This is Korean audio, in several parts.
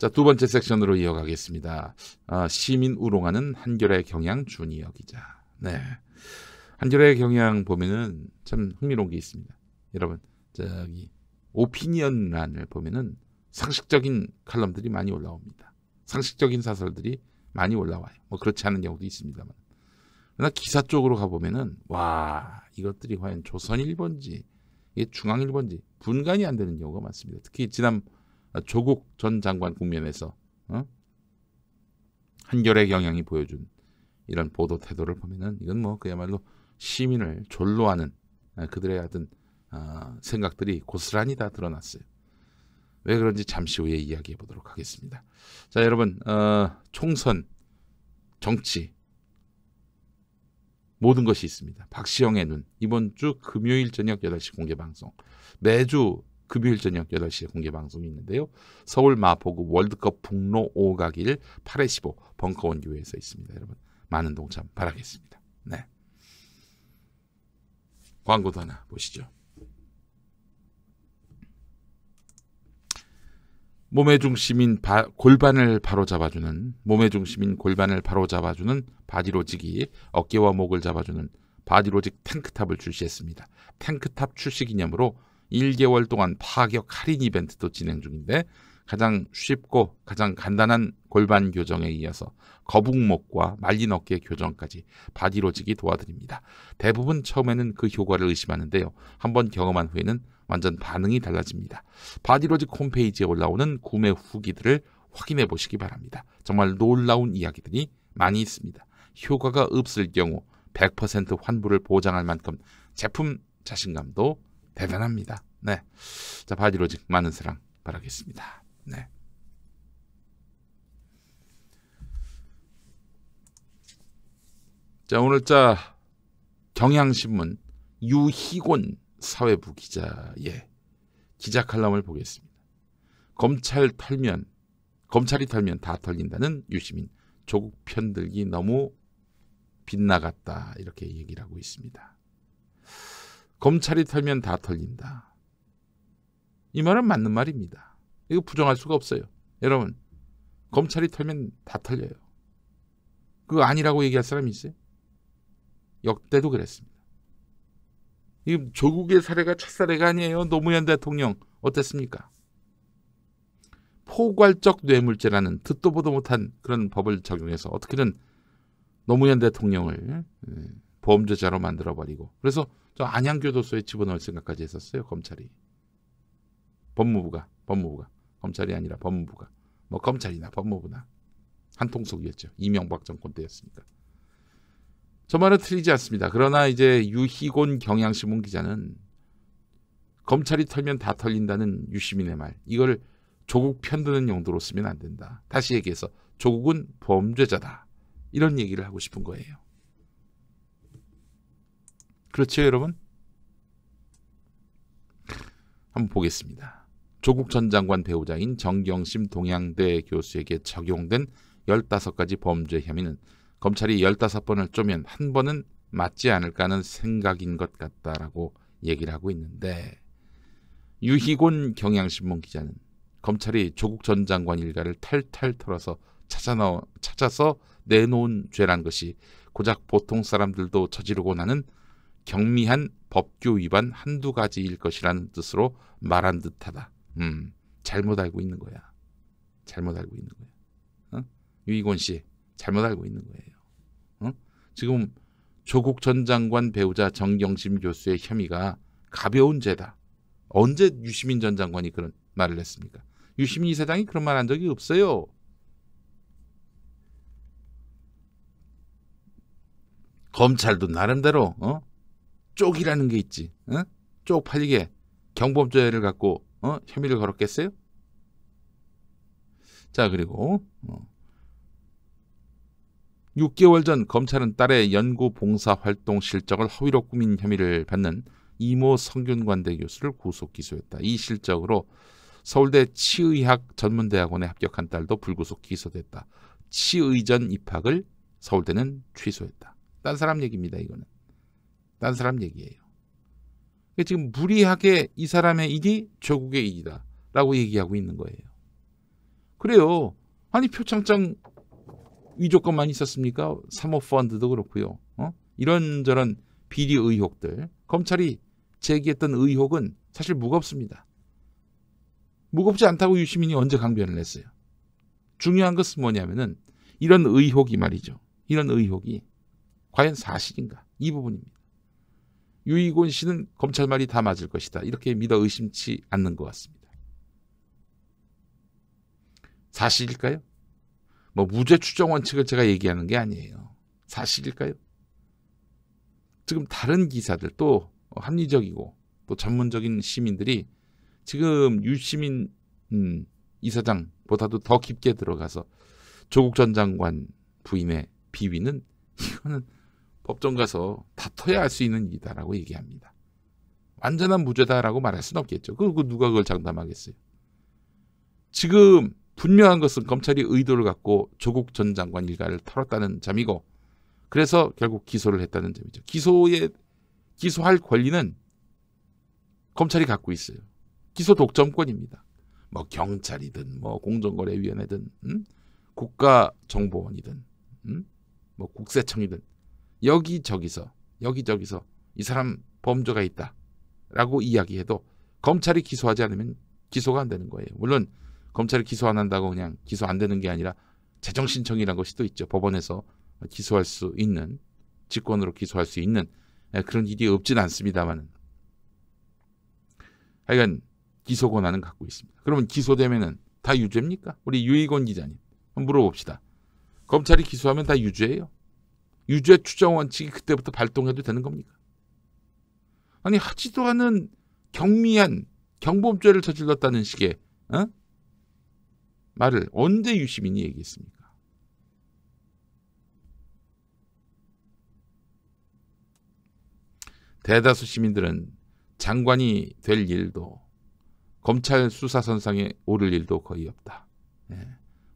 자, 두 번째 섹션으로 이어가겠습니다. 시민 우롱하는 한겨레 경향 준이어 기자. 네. 한겨레 경향 보면은 참 흥미로운 게 있습니다. 여러분, 저기 오피니언란을 보면은 상식적인 칼럼들이 많이 올라옵니다. 상식적인 사설들이 많이 올라와요. 뭐 그렇지 않은 경우도 있습니다만. 그러나 기사 쪽으로 가보면은 와, 이것들이 과연 조선일보인지 이게 중앙일보인지 분간이 안 되는 경우가 많습니다. 특히 지난 조국 전 장관 국면에서 한겨레 경향이 보여준 이런 보도 태도를 보면은 이건 뭐 그야말로 시민을 졸로하는 그들의 어떤 생각들이 고스란히 다 드러났어요. 왜 그런지 잠시 후에 이야기해 보도록 하겠습니다. 자, 여러분, 총선, 정치 모든 것이 있습니다. 박시영의 눈, 이번 주 금요일 저녁 8시 공개 방송. 매주 금요일 저녁 8시에 공개 방송이 있는데요. 서울 마포구 월드컵 북로 5가길 8-15 벙커원 교회에서 있습니다. 여러분, 많은 동참 바라겠습니다. 네. 광고도 하나 보시죠. 몸의 중심인 골반을 바로잡아주는 바디로직이 어깨와 목을 잡아주는 바디로직 탱크탑을 출시했습니다. 탱크탑 출시 기념으로 1개월 동안 파격 할인 이벤트도 진행 중인데 가장 쉽고 가장 간단한 골반 교정에 이어서 거북목과 말린 어깨 교정까지 바디로직이 도와드립니다. 대부분 처음에는 그 효과를 의심하는데요. 한번 경험한 후에는 완전 반응이 달라집니다. 바디로직 홈페이지에 올라오는 구매 후기들을 확인해 보시기 바랍니다. 정말 놀라운 이야기들이 많이 있습니다. 효과가 없을 경우 100% 환불을 보장할 만큼 제품 자신감도 대단합니다. 네, 자, 바디로직 많은 사랑 바라겠습니다. 네. 자, 오늘자 경향신문 유희곤 사회부 기자의 기자 칼럼을 보겠습니다. 검찰이 털면 다 털린다는 유시민, 조국 편들기 너무 빗나갔다, 이렇게 얘기를 하고 있습니다. 검찰이 털면 다 털린다. 이 말은 맞는 말입니다. 이거 부정할 수가 없어요. 여러분, 검찰이 털면 다 털려요. 그거 아니라고 얘기할 사람이 있어요? 역대도 그랬습니다. 이 조국의 사례가 첫 사례가 아니에요. 노무현 대통령 어땠습니까? 포괄적 뇌물죄라는 듣도 보도 못한 그런 법을 적용해서 어떻게든 노무현 대통령을 범죄자로 만들어버리고, 그래서 저 안양교도소에 집어넣을 생각까지 했었어요. 검찰이. 법무부가 검찰이 아니라 법무부가, 뭐 검찰이나 법무부나 한통속이었죠. 이명박 정권 때였으니까. 저 말은 틀리지 않습니다. 그러나 이제 유희곤 경향신문 기자는 검찰이 털면 다 털린다는 유시민의 말, 이걸 조국 편드는 용도로 쓰면 안 된다. 다시 얘기해서 조국은 범죄자다, 이런 얘기를 하고 싶은 거예요. 그렇죠, 여러분? 한번 보겠습니다. 조국 전 장관 배우자인 정경심 동양대 교수에게 적용된 15가지 범죄 혐의는 검찰이 15번을 쪼면 한 번은 맞지 않을까 하는 생각인 것 같다라고 얘기를 하고 있는데, 유희곤 경향신문 기자는 검찰이 조국 전 장관 일가를 탈탈 털어서 찾아서 내놓은 죄란 것이 고작 보통 사람들도 저지르고 나는 경미한 법규 위반 한두 가지일 것이라는 뜻으로 말한 듯하다. 잘못 알고 있는 거야. 유희곤 씨, 잘못 알고 있는 거예요. 지금 조국 전 장관 배우자 정경심 교수의 혐의가 가벼운 죄다. 언제 유시민 전 장관이 그런 말을 했습니까? 유시민 이사장이 그런 말 한 적이 없어요. 검찰도 나름대로 쪽이라는 게 있지. 쪽팔리게 경범죄를 갖고 혐의를 걸었겠어요? 자, 그리고 6개월 전 검찰은 딸의 연구 봉사 활동 실적을 허위로 꾸민 혐의를 받는 이모 성균관대 교수를 구속 기소했다. 이 실적으로 서울대 치의학 전문대학원에 합격한 딸도 불구속 기소됐다. 치의전 입학을 서울대는 취소했다. 딴 사람 얘기입니다. 이거는 딴 사람 얘기예요. 지금 무리하게 이 사람의 일이 조국의 일이다 라고 얘기하고 있는 거예요. 그래요. 아니 표창장 위조건만 있었습니까? 사모펀드도 그렇고요. 이런저런 비리 의혹들, 검찰이 제기했던 의혹은 사실 무겁습니다. 무겁지 않다고 유시민이 언제 강변을 했어요. 중요한 것은 뭐냐면은 이런 의혹이 말이죠. 이런 의혹이 과연 사실인가? 이 부분입니다. 유이곤 씨는 검찰 말이 다 맞을 것이다. 이렇게 믿어 의심치 않는 것 같습니다. 사실일까요? 뭐 무죄 추정 원칙을 제가 얘기하는 게 아니에요. 사실일까요? 지금 다른 기사들 또 합리적이고 또 전문적인 시민들이 지금 유시민 이사장보다도 더 깊게 들어가서 조국 전 장관 부임의 비위는 이거는 법정 가서 다퉈야 할 수 있는 일이다라고 얘기합니다. 완전한 무죄다라고 말할 수는 없겠죠. 그리고 누가 그걸 장담하겠어요. 지금 분명한 것은 검찰이 의도를 갖고 조국 전 장관 일가를 털었다는 점이고 그래서 결국 기소를 했다는 점이죠. 기소할 권리는 검찰이 갖고 있어요. 기소 독점권입니다. 뭐 경찰이든 뭐 공정거래위원회든 국가정보원이든 뭐 국세청이든 여기저기서 이 사람 범죄가 있다라고 이야기해도 검찰이 기소하지 않으면 기소가 안 되는 거예요. 물론 검찰이 기소 안 한다고 그냥 기소 안 되는 게 아니라 재정신청이라는 것이 또 있죠. 법원에서 기소할 수 있는, 직권으로 기소할 수 있는 그런 일이 없진 않습니다만 하여간 기소 권한은 갖고 있습니다. 그러면 기소되면은 다 유죄입니까? 우리 유이곤 기자님 한번 물어봅시다. 검찰이 기소하면 다 유죄예요? 유죄 추정 원칙이 그때부터 발동해도 되는 겁니까? 아니 하지도 않은 경미한 경범죄를 저질렀다는 식의 말을 언제 유시민이 얘기했습니까? 대다수 시민들은 장관이 될 일도 검찰 수사선상에 오를 일도 거의 없다.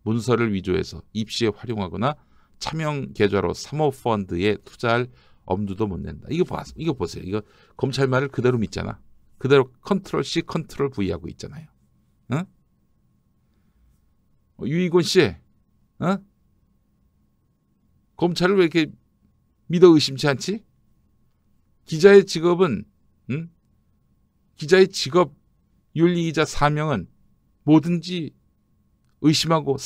문서를 위조해서 입시에 활용하거나 차명 계좌로 사모펀드에 투자할 엄두도 못 낸다. 이거 보세요. 이거 검찰 말을 그대로 믿잖아. 그대로 컨트롤 C, 컨트롤 V 하고 있잖아요. 유이곤 씨, 검찰을 왜 이렇게 믿어 의심치 않지? 기자의 직업은, 기자의 직업 윤리이자 사명은 뭐든지 의심하고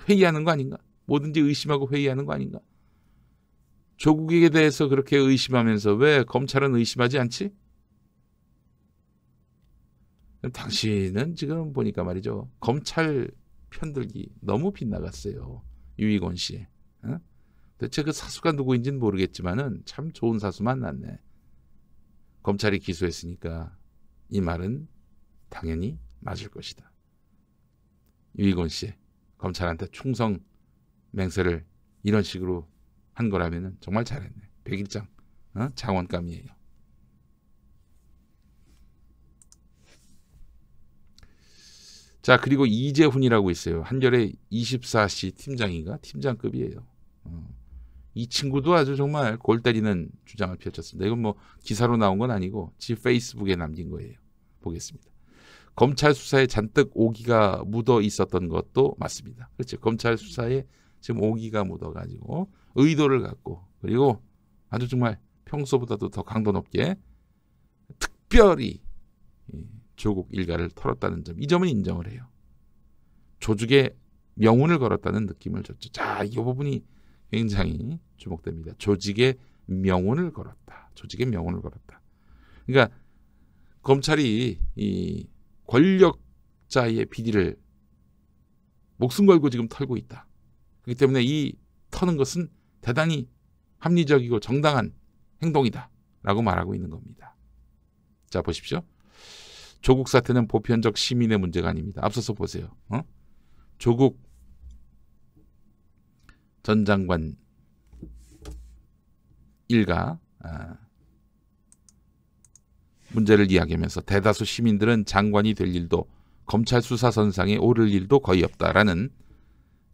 회의하는 거 아닌가? 뭐든지 의심하고 회의하는 거 아닌가? 조국에 대해서 그렇게 의심하면서 왜 검찰은 의심하지 않지? 당신은 지금 보니까 말이죠. 검찰 편들기 너무 빗나갔어요. 유이곤 씨. 대체 그 사수가 누구인지는 모르겠지만은 참 좋은 사수 만났네. 검찰이 기소했으니까 이 말은 당연히 맞을 것이다. 유이곤 씨, 검찰한테 충성 맹세를 이런 식으로 한 거라면 정말 잘했네. 백일장 장원감이에요. 자, 그리고 이재훈이라고 있어요. 한겨레 24시 팀장인가? 팀장급이에요. 이 친구도 아주 정말 골 때리는 주장을 펼쳤습니다. 이건 뭐 기사로 나온 건 아니고 지 페이스북에 남긴 거예요. 보겠습니다. 검찰 수사에 잔뜩 오기가 묻어 있었던 것도 맞습니다. 그렇죠. 검찰 수사에 지금 오기가 묻어가지고 의도를 갖고 그리고 아주 정말 평소보다도 더 강도 높게 특별히 조국 일가를 털었다는 점, 이 점은 인정을 해요. 조직의 명운을 걸었다는 느낌을 줬죠. 자, 이 부분이 굉장히 주목됩니다. 조직의 명운을 걸었다. 조직의 명운을 걸었다. 그러니까 검찰이 이 권력자의 비리를 목숨 걸고 지금 털고 있다. 그렇기 때문에 이 터는 것은 대단히 합리적이고 정당한 행동이다 라고 말하고 있는 겁니다. 자, 보십시오. 조국 사태는 보편적 시민의 문제가 아닙니다. 앞서서 보세요. 조국 전 장관 일가 문제를 이야기하면서 대다수 시민들은 장관이 될 일도 검찰 수사선상에 오를 일도 거의 없다라는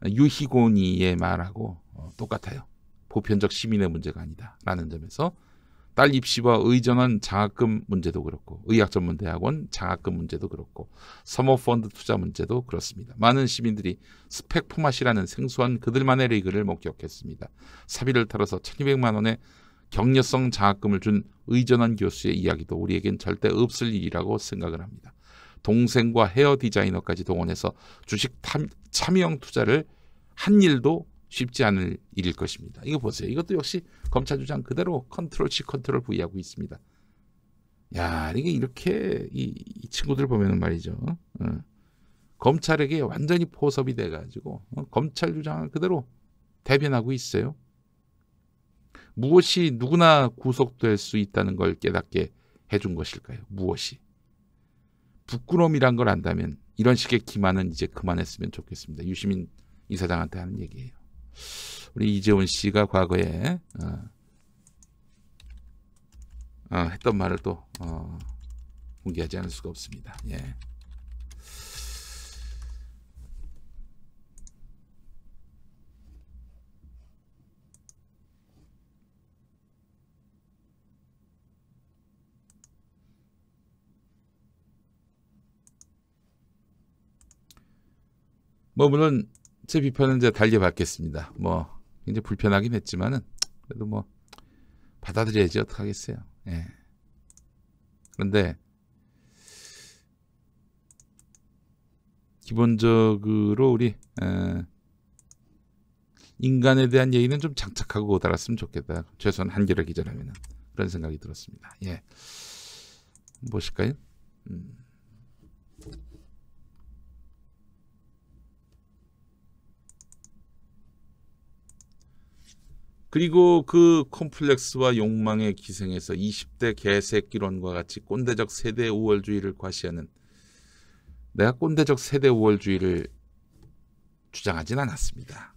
유희곤이의 말하고 똑같아요. 보편적 시민의 문제가 아니다라는 점에서 딸 입시와 의전원 장학금 문제도 그렇고 의학전문대학원 장학금 문제도 그렇고 서머펀드 투자 문제도 그렇습니다. 많은 시민들이 스펙 포맷이라는 생소한 그들만의 리그를 목격했습니다. 사비를 털어서 1200만 원의 격려성 장학금을 준 의전원 교수의 이야기도 우리에겐 절대 없을 일이라고 생각을 합니다. 동생과 헤어 디자이너까지 동원해서 주식 참여형 투자를 한 일도 쉽지 않을 일일 것입니다. 이거 보세요. 이것도 역시 검찰 주장 그대로 컨트롤 C 컨트롤 V하고 있습니다. 야, 이게 이렇게 이 친구들 보면은 말이죠. 검찰에게 완전히 포섭이 돼가지고 검찰 주장을 그대로 대변하고 있어요. 무엇이 누구나 구속될 수 있다는 걸 깨닫게 해준 것일까요? 무엇이? 부끄러움이란 걸 안다면 이런 식의 기만은 이제 그만했으면 좋겠습니다. 유시민 이사장한테 하는 얘기예요. 우리 이재훈 씨가 과거에 했던 말을 또 공개하지 않을 수가 없습니다. 예. 뭐 물론 제 비판은 이제 달리 받겠습니다. 뭐 굉장히 불편하긴 했지만은 그래도 뭐 받아들여야지 어떡하겠어요. 예. 그런데 기본적으로 우리 인간에 대한 얘기는 좀 장착하고 달았으면 좋겠다. 최소한 한겨레 기자라면은 그런 생각이 들었습니다. 예. 무엇일까요? 그리고 그 콤플렉스와 욕망에 기생해서 20대 개새끼론과 같이 꼰대적 세대 우월주의를 과시하는, 내가 꼰대적 세대 우월주의를 주장하진 않았습니다.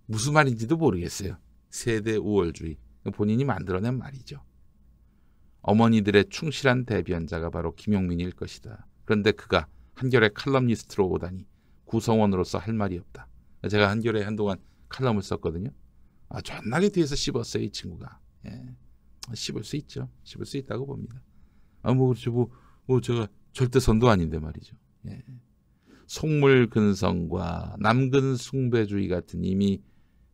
무슨 말인지도 모르겠어요. 세대 우월주의. 본인이 만들어낸 말이죠. 어머니들의 충실한 대변자가 바로 김용민일 것이다. 그런데 그가 한겨레 칼럼니스트로 오다니 구성원으로서 할 말이 없다. 제가 한겨레에 한동안 칼럼을 썼거든요. 존나게 뒤에서 씹었어요, 이 친구가. 예. 씹을 수 있죠. 씹을 수 있다고 봅니다. 제가 절대선도 아닌데 말이죠. 예. 속물 근성과 남근 숭배주의 같은 이미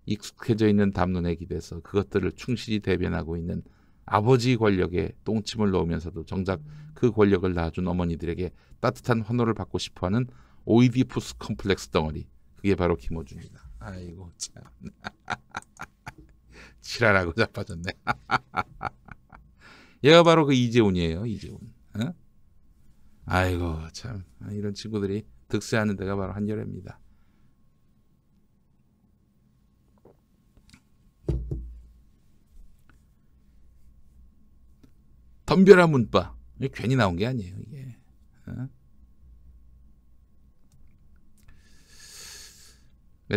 익숙해져 있는 담론에 기대서 그것들을 충실히 대변하고 있는 아버지 권력에 똥침을 놓으면서도 정작 그 권력을 낳아준 어머니들에게 따뜻한 환호를 받고 싶어하는 오이디푸스 컴플렉스 덩어리. 그게 바로 김어준이다. 아이고 참. 지랄하고 자빠졌네. 얘가 바로 그 이재훈이에요. 이재훈. 어? 아이고 참, 이런 친구들이 득세하는 데가 바로 한겨레입니다. 덤벼라 문바. 괜히 나온 게 아니에요. 이게.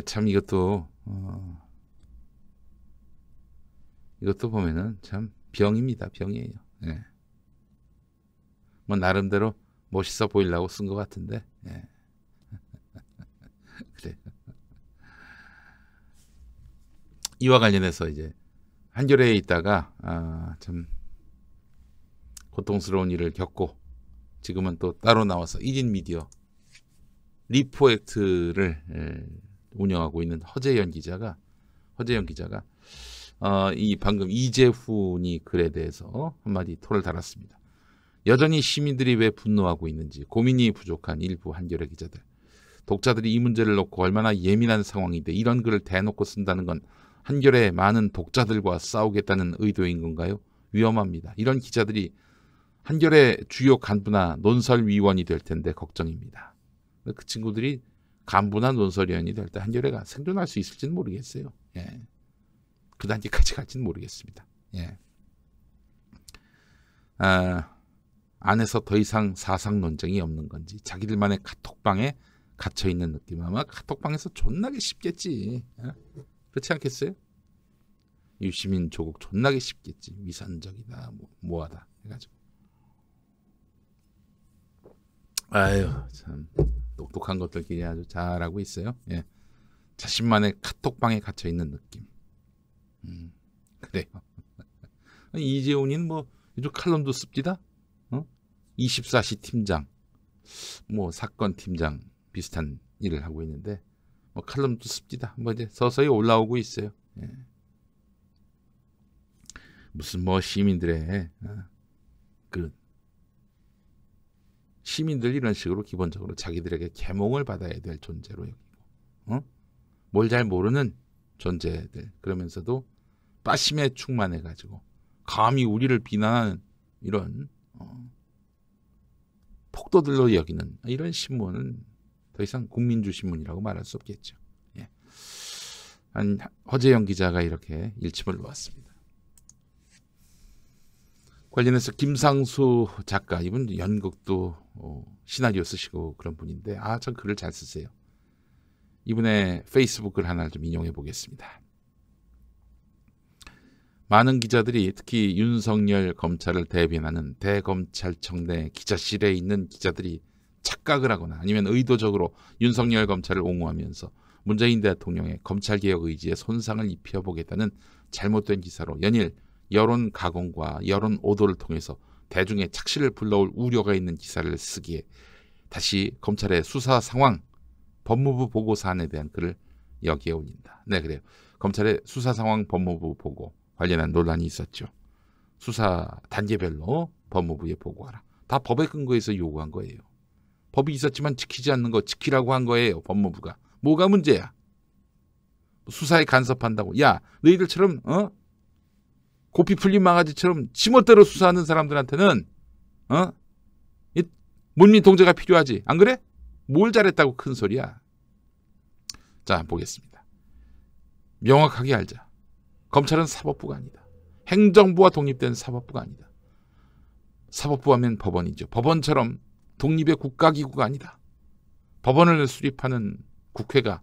참 이것도 보면은 참 병입니다. 병이에요. 예. 뭐 나름대로 멋있어 보이려고 쓴 것 같은데. 예. 그래. 이와 관련해서 이제 한겨레에 있다가 참 고통스러운 일을 겪고 지금은 또 따로 나와서 1인 미디어 리포액트를 운영하고 있는 허재현 기자가 이 방금 이재훈이 글에 대해서 한마디 토를 달았습니다. 여전히 시민들이 왜 분노하고 있는지 고민이 부족한 일부 한겨레 기자들. 독자들이 이 문제를 놓고 얼마나 예민한 상황인데 이런 글을 대놓고 쓴다는 건 한겨레의 많은 독자들과 싸우겠다는 의도인 건가요? 위험합니다. 이런 기자들이 한겨레 주요 간부나 논설위원이 될 텐데 걱정입니다. 그 친구들이 간부나 논설위원이 될 때 한겨레가 생존할 수 있을지는 모르겠어요. 예. 그 단계까지 갈지는 모르겠습니다. 예. 안에서 더 이상 사상 논쟁이 없는 건지 자기들만의 카톡방에 갇혀 있는 느낌. 아마 카톡방에서 존나게 쉽겠지. 예? 그렇지 않겠어요? 유시민 조국 존나게 쉽겠지. 위선적이다, 뭐하다 해가지고. 아유 참 똑똑한 것들끼리 아주 잘하고 있어요. 예. 자신만의 카톡방에 갇혀 있는 느낌. 그래요. 이재훈이는 뭐 요즘 칼럼도 씁디다. 24시 팀장, 뭐 사건 팀장 비슷한 일을 하고 있는데 뭐 칼럼도 씁디다. 뭐 이제 서서히 올라오고 있어요. 예. 무슨 뭐 시민들의 그 시민들 이런 식으로 기본적으로 자기들에게 계몽을 받아야 될 존재로 여기고, 뭘 잘 모르는 존재들, 그러면서도 빠심에 충만해가지고 감히 우리를 비난하는 이런 폭도들로 여기는 이런 신문은 더 이상 국민주 신문이라고 말할 수 없겠죠. 예. 허재영 기자가 이렇게 일침을 놓았습니다. 관련해서 김상수 작가, 이분 연극도 시나리오 쓰시고 그런 분인데 전 글을 잘 쓰세요. 이분의 페이스북 글 하나를 좀 인용해 보겠습니다. 많은 기자들이 특히 윤석열 검찰을 대변하는 대검찰청 내 기자실에 있는 기자들이 착각을 하거나 아니면 의도적으로 윤석열 검찰을 옹호하면서 문재인 대통령의 검찰개혁 의지에 손상을 입혀보겠다는 잘못된 기사로 연일 여론 가공과 여론 오도를 통해서 대중의 착시를 불러올 우려가 있는 기사를 쓰기에 다시 검찰의 수사 상황, 법무부 보고 사안에 대한 글을 여기에 올린다. 네, 그래요. 검찰의 수사 상황 법무부 보고 관련한 논란이 있었죠. 수사 단계별로 법무부에 보고하라. 다 법의 근거에서 요구한 거예요. 법이 있었지만 지키지 않는 거 지키라고 한 거예요. 법무부가. 뭐가 문제야? 수사에 간섭한다고. 야, 너희들처럼 고삐 풀린 망아지처럼 지멋대로 수사하는 사람들한테는 이 문민 통제가 필요하지. 안 그래? 뭘 잘했다고 큰 소리야. 자, 보겠습니다. 명확하게 알자. 검찰은 사법부가 아니다. 행정부와 독립된 사법부가 아니다. 사법부 하면 법원이죠. 법원처럼 독립의 국가기구가 아니다. 법원을 수립하는 국회가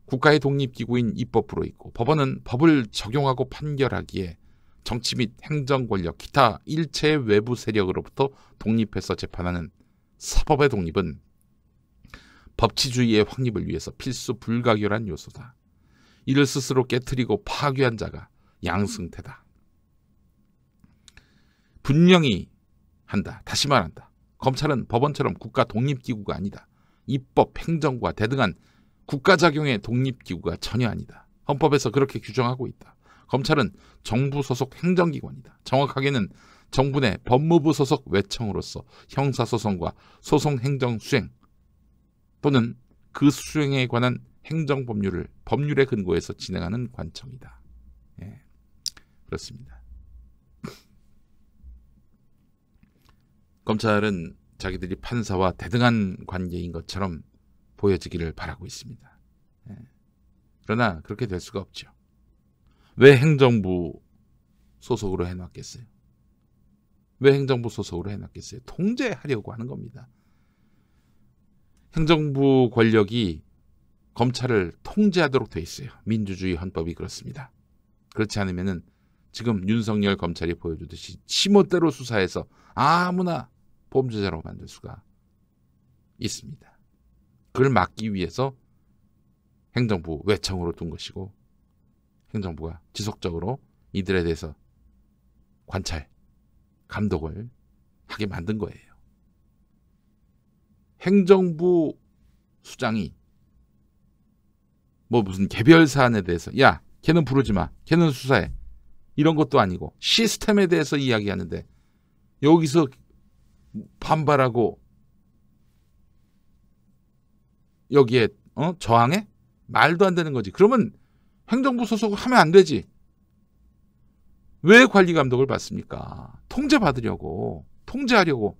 국가의 독립기구인 입법부로 있고, 법원은 법을 적용하고 판결하기에 정치 및 행정 권력, 기타 일체의 외부 세력으로부터 독립해서 재판하는 사법의 독립은 법치주의의 확립을 위해서 필수 불가결한 요소다. 이를 스스로 깨트리고 파괴한 자가 양승태다. 분명히 한다. 다시 말한다. 검찰은 법원처럼 국가 독립기구가 아니다. 입법, 행정과 대등한 국가작용의 독립기구가 전혀 아니다. 헌법에서 그렇게 규정하고 있다. 검찰은 정부 소속 행정기관이다. 정확하게는 정부 내 법무부 소속 외청으로서 형사소송과 소송행정 수행 또는 그 수행에 관한 행정법률을 법률에 근거해서 진행하는 관청이다. 예, 그렇습니다. 검찰은 자기들이 판사와 대등한 관계인 것처럼 보여지기를 바라고 있습니다. 예. 그러나 그렇게 될 수가 없죠. 왜 행정부 소속으로 해놨겠어요? 왜 행정부 소속으로 해놨겠어요? 통제하려고 하는 겁니다. 행정부 권력이 검찰을 통제하도록 돼 있어요. 민주주의 헌법이 그렇습니다. 그렇지 않으면은 지금 윤석열 검찰이 보여주듯이 지멋대로 수사해서 아무나 범죄자로 만들 수가 있습니다. 그걸 막기 위해서 행정부 외청으로 둔 것이고, 행정부가 지속적으로 이들에 대해서 관찰, 감독을 하게 만든 거예요. 행정부 수장이 뭐 무슨 개별 사안에 대해서 야, 걔는 부르지 마, 걔는 수사해, 이런 것도 아니고 시스템에 대해서 이야기하는데 여기서 반발하고 여기에 저항해? 말도 안 되는 거지. 그러면 행정부 소속을 하면 안 되지. 왜 관리 감독을 받습니까? 통제받으려고, 통제하려고.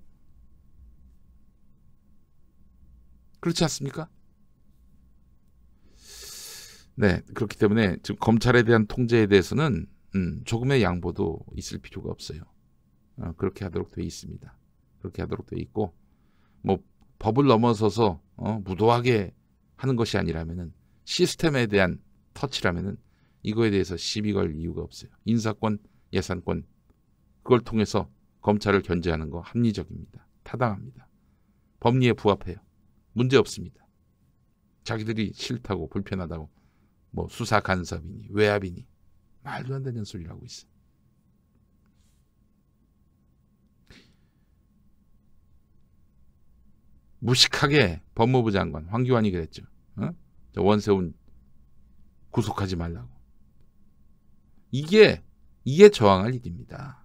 그렇지 않습니까? 네, 그렇기 때문에 지금 검찰에 대한 통제에 대해서는 조금의 양보도 있을 필요가 없어요. 그렇게 하도록 돼 있습니다. 그렇게 하도록 돼 있고, 뭐 법을 넘어서서 무도하게 하는 것이 아니라면은, 시스템에 대한 터치라면은 이거에 대해서 시비 걸 이유가 없어요. 인사권, 예산권, 그걸 통해서 검찰을 견제하는 거 합리적입니다. 타당합니다. 법리에 부합해요. 문제 없습니다. 자기들이 싫다고 불편하다고 뭐 수사 간섭이니 외압이니 말도 안 되는 소리를 하고 있어요. 무식하게 법무부 장관 황교안이 그랬죠. 저 원세훈 구속하지 말라고. 이게 저항할 일입니다.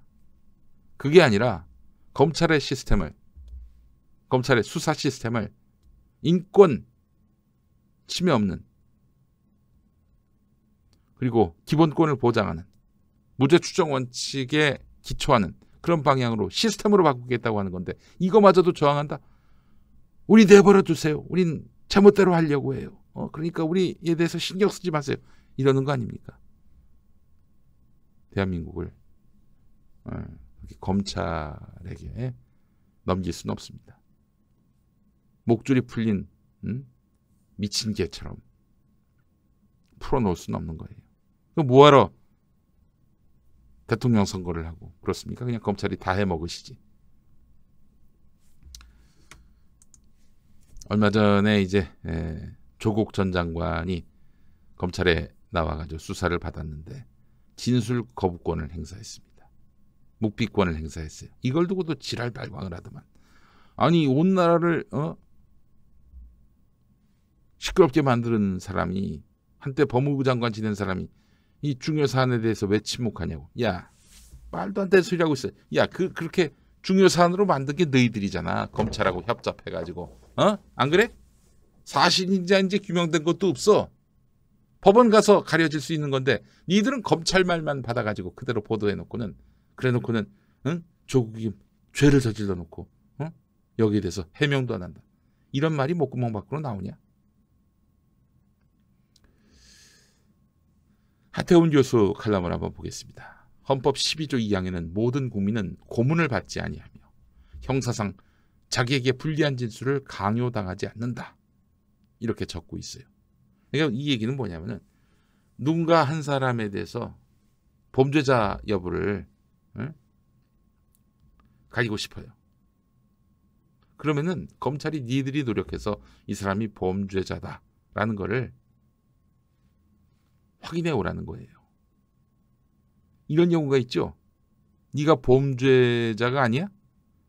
그게 아니라 검찰의 수사 시스템을 인권 침해 없는, 그리고 기본권을 보장하는, 무죄 추정 원칙에 기초하는 그런 방향으로 시스템으로 바꾸겠다고 하는 건데, 이거마저도 저항한다? 우리 내버려 두세요. 우린 제멋대로 하려고 해요. 그러니까 우리에 대해서 신경 쓰지 마세요. 이러는 거 아닙니까? 대한민국을 검찰에게 넘길 수는 없습니다. 목줄이 풀린 미친 개처럼 풀어놓을 수는 없는 거예요. 그럼 뭐하러 대통령 선거를 하고 그렇습니까? 그냥 검찰이 다 해먹으시지. 얼마 전에 이제 조국 전 장관이 검찰에 나와가지고 수사를 받았는데 진술 거부권을 행사했습니다. 묵비권을 행사했어요. 이걸 두고도 지랄 발광을 하더만. 아니 온 나라를 시끄럽게 만드는 사람이, 한때 법무부 장관 지낸 사람이 이 중요 사안에 대해서 왜 침묵하냐고. 야, 말도 안 되는 소리 하고 있어. 야, 그렇게 중요 사안으로 만든 게 너희들이잖아. 검찰하고 협잡해가지고. 안 그래? 사실인지 규명된 것도 없어. 법원 가서 가려질 수 있는 건데 니들은 검찰 말만 받아가지고 그대로 보도해놓고는, 그래놓고는 조국이 죄를 저질러 놓고 여기에 대해서 해명도 안 한다. 이런 말이 목구멍 밖으로 나오냐? 하태훈 교수 칼럼을 한번 보겠습니다. 헌법 12조 2항에는 모든 국민은 고문을 받지 아니하며 형사상 자기에게 불리한 진술을 강요당하지 않는다. 이렇게 적고 있어요. 그러니까 이 얘기는 뭐냐면은 누군가 한 사람에 대해서 범죄자 여부를 가리고 싶어요. 그러면은 검찰이 니들이 노력해서 이 사람이 범죄자다라는 거를 확인해 오라는 거예요. 이런 경우가 있죠. 네가 범죄자가 아니야?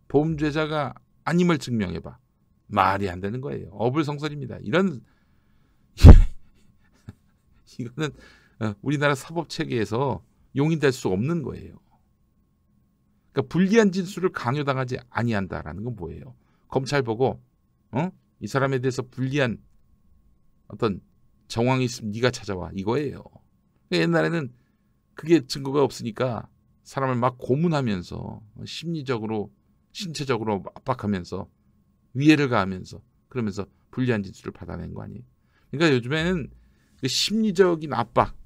범죄자가 아님을 증명해봐. 말이 안 되는 거예요. 어불성설입니다. 이거는 우리나라 사법체계에서 용인될 수 없는 거예요. 그러니까 불리한 진술을 강요당하지 아니한다라는 건 뭐예요? 검찰 보고 이 사람에 대해서 불리한 어떤 정황이 있으면 네가 찾아와, 이거예요. 그러니까 옛날에는 그게 증거가 없으니까 사람을 막 고문하면서 심리적으로 신체적으로 압박하면서 위해를 가하면서 그러면서 불리한 진술을 받아낸 거 아니에요. 그러니까 요즘에는 그 심리적인 압박,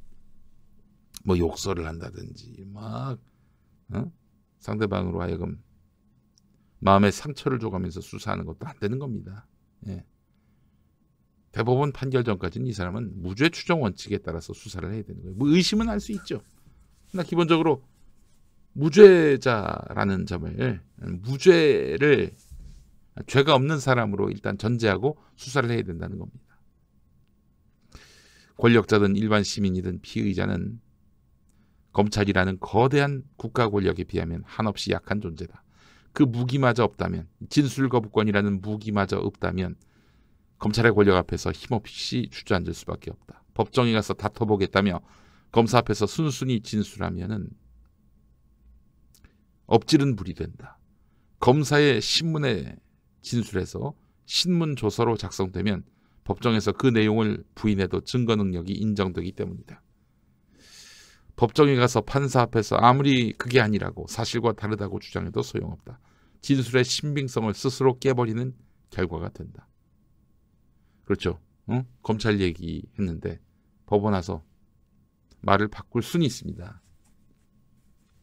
뭐 욕설을 한다든지 막 상대방으로 하여금 마음의 상처를 줘가면서 수사하는 것도 안 되는 겁니다. 예. 대법원 판결 전까지는 이 사람은 무죄 추정 원칙에 따라서 수사를 해야 되는 거예요. 뭐 의심은 할 수 있죠. 그러나 기본적으로 무죄자라는 점을, 무죄를 죄가 없는 사람으로 일단 전제하고 수사를 해야 된다는 겁니다. 권력자든 일반 시민이든 피의자는 검찰이라는 거대한 국가 권력에 비하면 한없이 약한 존재다. 그 무기마저 없다면, 진술 거부권이라는 무기마저 없다면 검찰의 권력 앞에서 힘없이 주저앉을 수밖에 없다. 법정에 가서 다퉈보겠다며 검사 앞에서 순순히 진술하면은 엎질은 불이 된다. 검사의 신문에 진술해서 신문 조서로 작성되면 법정에서 그 내용을 부인해도 증거 능력이 인정되기 때문이다. 법정에 가서 판사 앞에서 아무리 그게 아니라고 사실과 다르다고 주장해도 소용없다. 진술의 신빙성을 스스로 깨버리는 결과가 된다. 그렇죠. 검찰 얘기했는데 법원 와서 말을 바꿀 수는 있습니다.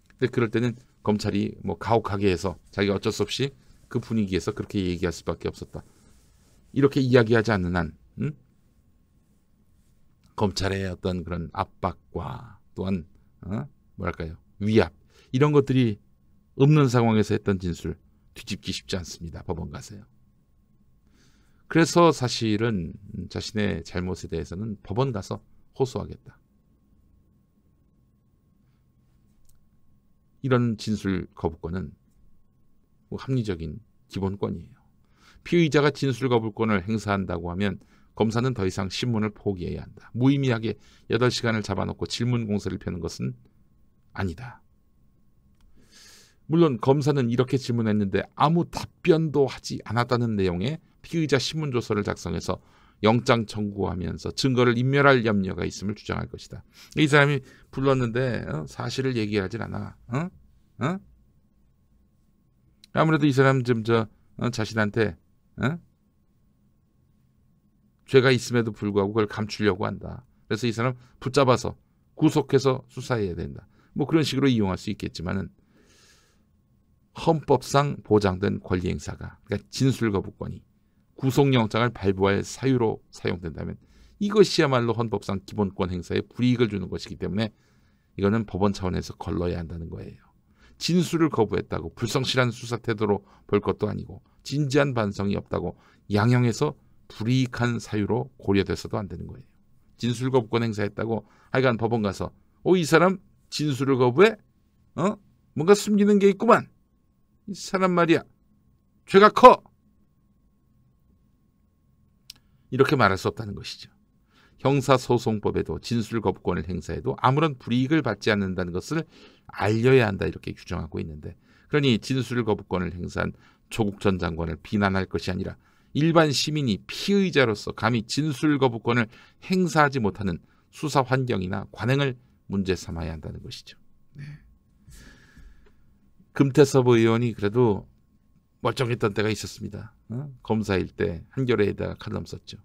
근데 그럴 때는 검찰이 뭐 가혹하게 해서 자기가 어쩔 수 없이 그 분위기에서 그렇게 얘기할 수밖에 없었다. 이렇게 이야기하지 않는 한 검찰의 어떤 그런 압박과 또한 뭐랄까요, 위압, 이런 것들이 없는 상황에서 했던 진술 뒤집기 쉽지 않습니다. 법원 가서요. 그래서 사실은 자신의 잘못에 대해서는 법원 가서 호소하겠다. 이런 진술 거부권은 합리적인 기본권이에요. 피의자가 진술 거부권을 행사한다고 하면 검사는 더 이상 신문을 포기해야 한다. 무의미하게 8시간을 잡아놓고 질문 공세를 펴는 것은 아니다. 물론 검사는 이렇게 질문했는데 아무 답변도 하지 않았다는 내용의 피의자 신문조서를 작성해서 영장 청구하면서 증거를 인멸할 염려가 있음을 주장할 것이다. 이 사람이 불렀는데 사실을 얘기하지 않아. 아무래도 이 사람 좀 자신한테 죄가 있음에도 불구하고 그걸 감추려고 한다. 그래서 이 사람 붙잡아서 구속해서 수사해야 된다. 뭐 그런 식으로 이용할 수 있겠지만은 헌법상 보장된 권리 행사가, 그러니까 진술 거부권이 구속영장을 발부할 사유로 사용된다면 이것이야말로 헌법상 기본권 행사에 불이익을 주는 것이기 때문에 이거는 법원 차원에서 걸러야 한다는 거예요. 진술을 거부했다고 불성실한 수사 태도로 볼 것도 아니고 진지한 반성이 없다고 양형해서 불이익한 사유로 고려돼서도 안 되는 거예요. 진술 거부권 행사했다고 하여간 법원 가서 이 사람 진술을 거부해? 뭔가 숨기는 게 있구만. 이 사람 말이야. 죄가 커. 이렇게 말할 수 없다는 것이죠. 형사소송법에도 진술 거부권을 행사해도 아무런 불이익을 받지 않는다는 것을 알려야 한다 이렇게 규정하고 있는데, 그러니 진술 거부권을 행사한 조국 전 장관을 비난할 것이 아니라 일반 시민이 피의자로서 감히 진술 거부권을 행사하지 못하는 수사 환경이나 관행을 문제 삼아야 한다는 것이죠. 네. 금태섭 의원이 그래도 멀쩡했던 때가 있었습니다. 검사일 때 한겨레에다가 칼럼 썼죠.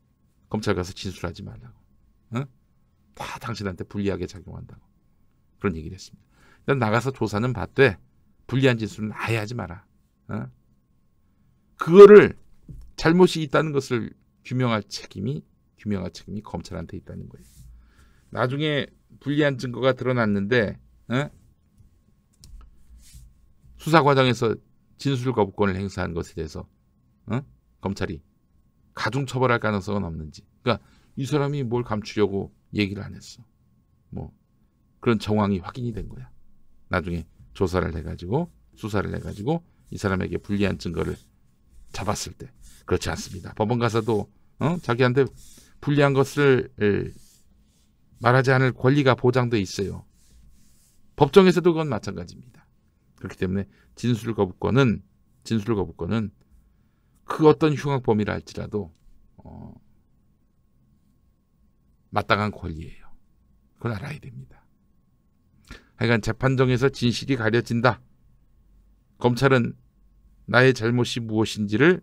검찰 가서 진술하지 말라고. 다 당신한테 불리하게 작용한다고. 그런 얘기를 했습니다. 일단 나가서 조사는 받되 불리한 진술은 아예 하지 마라. 그거를 잘못이 있다는 것을 규명할 책임이 검찰한테 있다는 거예요. 나중에 불리한 증거가 드러났는데 수사 과정에서 진술 거부권을 행사한 것에 대해서 검찰이 가중처벌할 가능성은 없는지. 그러니까 이 사람이 뭘 감추려고 얘기를 안 했어. 뭐 그런 정황이 확인이 된 거야. 나중에 조사를 해가지고 수사를 해가지고 이 사람에게 불리한 증거를 잡았을 때. 그렇지 않습니다. 법원 가서도 자기한테 불리한 것을 말하지 않을 권리가 보장돼 있어요. 법정에서도 그건 마찬가지입니다. 그렇기 때문에 진술 거부권은 그 어떤 흉악범위라 할지라도 마땅한 권리예요. 그걸 알아야 됩니다. 하여간 재판정에서 진실이 가려진다. 검찰은 나의 잘못이 무엇인지를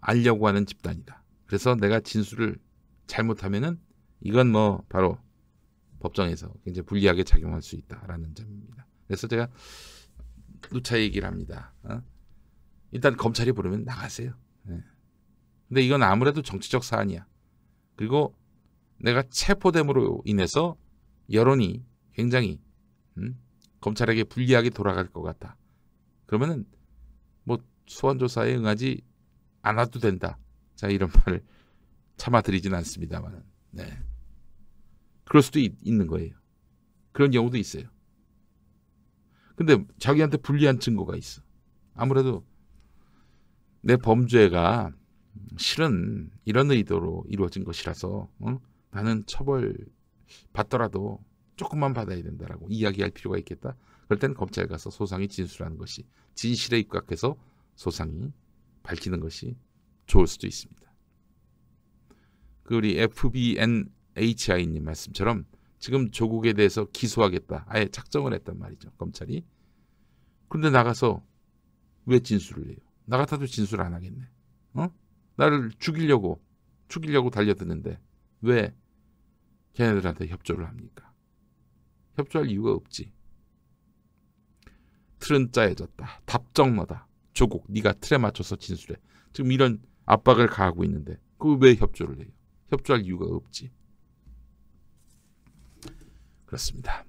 알려고 하는 집단이다. 그래서 내가 진술을 잘못하면은 이건 뭐 바로 법정에서 굉장히 불리하게 작용할 수 있다라는 점입니다. 그래서 제가 누차 얘기를 합니다. 일단 검찰이 부르면 나가세요. 근데 이건 아무래도 정치적 사안이야. 그리고 내가 체포됨으로 인해서 여론이 굉장히 검찰에게 불리하게 돌아갈 것 같다. 그러면은 뭐 소환 조사에 응하지 않아도 된다. 자, 이런 말을 참아드리진 않습니다만, 네. 그럴 수도 있는 거예요. 그런 경우도 있어요. 근데 자기한테 불리한 증거가 있어. 아무래도 내 범죄가 실은 이런 의도로 이루어진 것이라서 나는 처벌 받더라도 조금만 받아야 된다라고 이야기할 필요가 있겠다. 그럴 때는 검찰에 가서 소상히 진술하는 것이, 진실에 입각해서 소상히 밝히는 것이 좋을 수도 있습니다. 그 우리 FBNHI님 말씀처럼 지금 조국에 대해서 기소하겠다. 아예 작정을 했단 말이죠. 검찰이. 그런데 나가서 왜 진술을 해요? 나 같아도 진술 안 하겠네. 나를 죽이려고 달려드는데 왜 걔네들한테 협조를 합니까? 협조할 이유가 없지. 틀은 짜여졌다. 답정너다. 조국, 네가 틀에 맞춰서 진술해. 지금 이런 압박을 가하고 있는데 그 왜 협조를 해요? 협조할 이유가 없지. 그렇습니다.